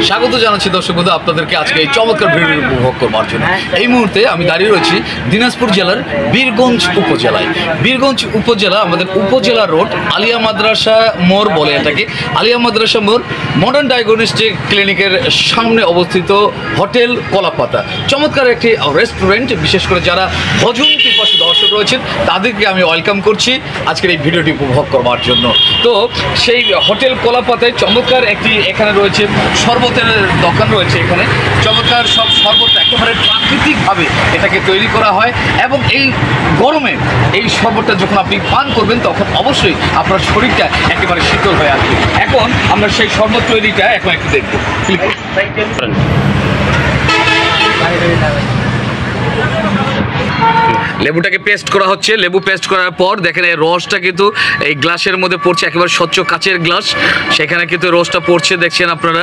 স্বাগত জানাচ্ছি দর্শক বন্ধু আপনাদেরকে আজকে এই চমৎকার ভিডিও উপভোগ করবার জন্য। এই মুহূর্তে আমি দাঁড়িয়ে রয়েছি দিনাজপুর জেলার বীরগঞ্জ উপজেলায়। বীরগঞ্জ উপজেলা আমাদের উপজেলা রোড আলিয়া মাদ্রাসা মোড় বলে এটাকে। আলিয়া মাদ্রাসা মোড় মডার্ন ডায়াগনস্টিক ক্লিনিকের সামনে অবস্থিত হোটেল কলাপাতা। চমৎকার একটি রেস্টুরেন্ট, বিশেষ করে যারা ভোজন পিপাসু দর্শক রয়েছেন তাদেরকে আমি ওয়েলকাম করছি আজকের এই ভিডিওটি উপভোগ করবার জন্য। তো সেই হোটেল কলাপাতায় চমৎকার একটি এখানে রয়েছে শরবতের দোকান রয়েছে। এখানে চমৎকার সব শরবত একেবারে প্রাকৃতিকভাবে এটাকে তৈরি করা হয় এবং এই গরমে এই শরবতটা যখন আপনি পান করবেন তখন অবশ্যই আপনার শরীরটা একেবারে শীতল হয়ে আসবে। এখন আমরা সেই শরবত তৈরিটা এখন একটু দেখব। ক্লিক করুন। লেবুটাকে পেস্ট করা হচ্ছে। লেবু পেস্ট করার পর দেখেন এই রসটা কিন্তু এই গ্লাসের মধ্যে পড়ছে, একেবারে স্বচ্ছ কাচের গ্লাস, সেখানে কিন্তু রসটা পড়ছে দেখছেন আপনারা।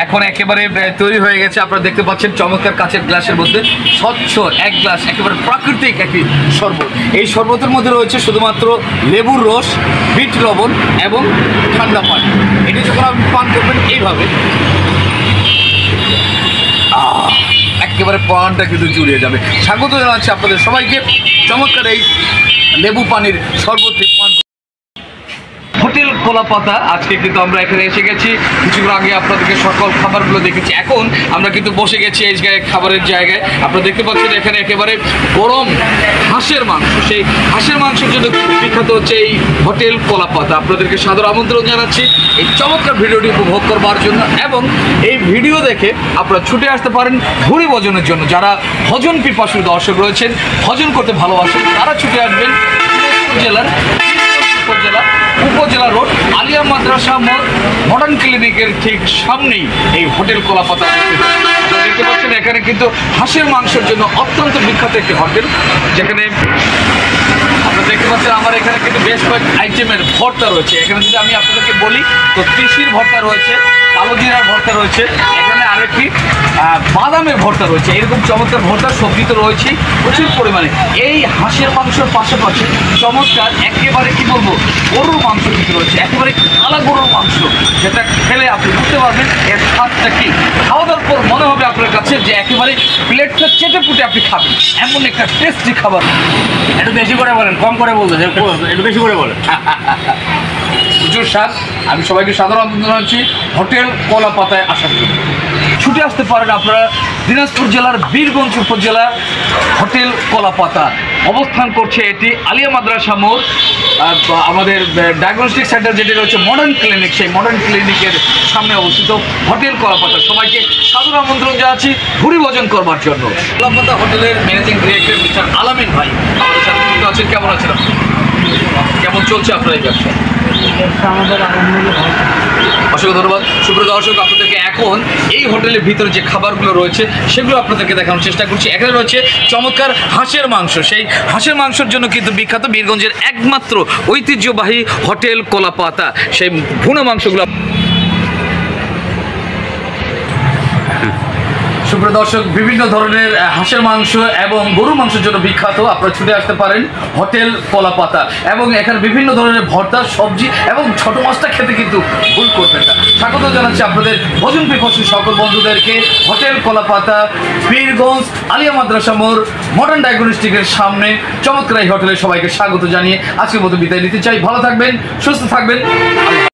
এখন একেবারে তৈরি হয়ে গেছে, আপনারা দেখতে পাচ্ছেন চমৎকার কাচের গ্লাসের মধ্যে স্বচ্ছ এক গ্লাস একেবারে প্রাকৃতিক একটি শরবত। এই শরবতের মধ্যে রয়েছে শুধুমাত্র লেবুর রস, বিট লবণ এবং ঠান্ডা পানি। এটি যখন আপনি পান করবেন এইভাবে একেবারে পানটা কিন্তু জুড়িয়ে যাবে। স্বাগত জানাচ্ছি আপনাদের সবাইকে চমৎকার এই লেবু পানির শরবত পান। হোটেল কলাপাতা আজকে কিন্তু আমরা এখানে এসে গেছি। কিছুক্ষণ আগে আপনাদেরকে সকল খাবারগুলো দেখেছি, এখন আমরা কিন্তু বসে গেছি এই জায়গায় খাবারের জায়গায়। আপনারা দেখতে পাচ্ছেন এখানে একেবারে গরম হাঁসের মাংস, সেই হাঁসের মাংসের জন্য বিখ্যাত হচ্ছে এই হোটেল কলাপাতা। আপনাদেরকে সাদর আমন্ত্রণ জানাচ্ছি এই চমৎকার ভিডিওটি উপভোগ করবার জন্য এবং এই ভিডিও দেখে আপনারা ছুটে আসতে পারেন ভুঁড়ি ভোজনের জন্য। যারা ভোজন পিপাসু দর্শক রয়েছেন, ভোজন করতে ভালোবাসেন, তারা ছুটে আসবেন জেলার উপজেলা রোড আলিয়া মাদ্রাসা মোড় মডার্ন ক্লিনিকের ঠিক সামনেই এই হোটেল কলাপাতা। দেখতে পাচ্ছেন এখানে কিন্তু হাঁসের মাংসের জন্য অত্যন্ত বিখ্যাত একটি হোটেল, যেখানে আপনারা দেখতে পাচ্ছেন আমার এখানে কিন্তু বেশ কয়েক আইটেমের ভর্তা রয়েছে। এখানে যদি আমি আপনাদেরকে বলি তো তিসির ভর্তা রয়েছে, কালো জিরার ভর্তা রয়েছে, এখানে আরেকটি বাদামের ভর্তা রয়েছে। এরকম চমৎকার ভর্তা সবজি তো রয়েছে প্রচুর পরিমাণে। এই হাঁসের মাংসের পাশাপাশি চমৎকার একেবারে কি বলবো গরুর মাংস কিন্তু রয়েছে, একেবারে কালা গরুর মাংস, যেটা খেলে আপনি বুঝতে পারবেন এর স্বাদটা কি। খাওয়া দাওয়ার পর মনে হবে আপনার কাছে যে একেবারে প্লেটটা চেটে পুটে আপনি খাবেন, এমন একটা টেস্টি খাবার। একটু বেশি করে বলেন, কম করে বলতে একটু বেশি করে বলেন। প্রচুর স্বাদ। আমি সবাইকে সাধারণ আমন্ত্রণ জানাচ্ছি হোটেল কলাপাতায় আসার জন্য। ছুটে আসতে পারেন আপনারা দিনাজপুর জেলার বীরগঞ্জ উপজেলা হোটেল কলাপাতা। অবস্থান করছে এটি আলিয়া মাদ্রাসা মোড়, আমাদের ডায়াগনস্টিক সেন্টার যেটি রয়েছে মডার্ন ক্লিনিক, সেই মডার্ন ক্লিনিকের সামনে অবস্থিত হোটেল কলাপাতা। সবাইকে সাধারণ আমন্ত্রণ জানাচ্ছি ভুঁড়ি ভোজন করবার জন্য। কলাপাতা হোটেলের ম্যানেজিং ডিরেক্টর মিস্টার আলামিন ভাই আমাদের সাথে যুক্ত আছেন। কেমন আছেন আপনি? কেমন চলছে আপনার এই ব্যবসা? অসংখ্য ধন্যবাদ। সুপ্রিয় দর্শক, আপনাদেরকে এখন এই হোটেলের ভিতরে যে খাবারগুলো রয়েছে সেগুলো আপনাদেরকে দেখানোর চেষ্টা করছি। এখানে রয়েছে চমৎকার হাঁসের মাংস। সেই হাঁসের মাংসের জন্য কিন্তু বিখ্যাত বীরগঞ্জের একমাত্র ঐতিহ্যবাহী হোটেল কলাপাতা। সেই ভুনা মাংসগুলো সুপ্রিয় দর্শক, বিভিন্ন ধরনের হাঁসের মাংস এবং গরুর মাংসের জন্য বিখ্যাত। আপনারা ছুটে আসতে পারেন হোটেল কলাপাতা এবং এখানে বিভিন্ন ধরনের ভর্তা, সবজি এবং ছোট মাছটা খেতে কিন্তু ভুল করবেন না। স্বাগত জানাচ্ছি আপনাদের ভোজন পিপাসু সকল বন্ধুদেরকে হোটেল কলাপাতা, বীরগঞ্জ আলিয়া মাদ্রাসা মোড় মডার্ন ডায়াগনস্টিকের সামনে চমৎকার এই হোটেলে সবাইকে স্বাগত জানিয়ে আজকের মতো বিদায় নিতে চাই। ভালো থাকবেন, সুস্থ থাকবেন।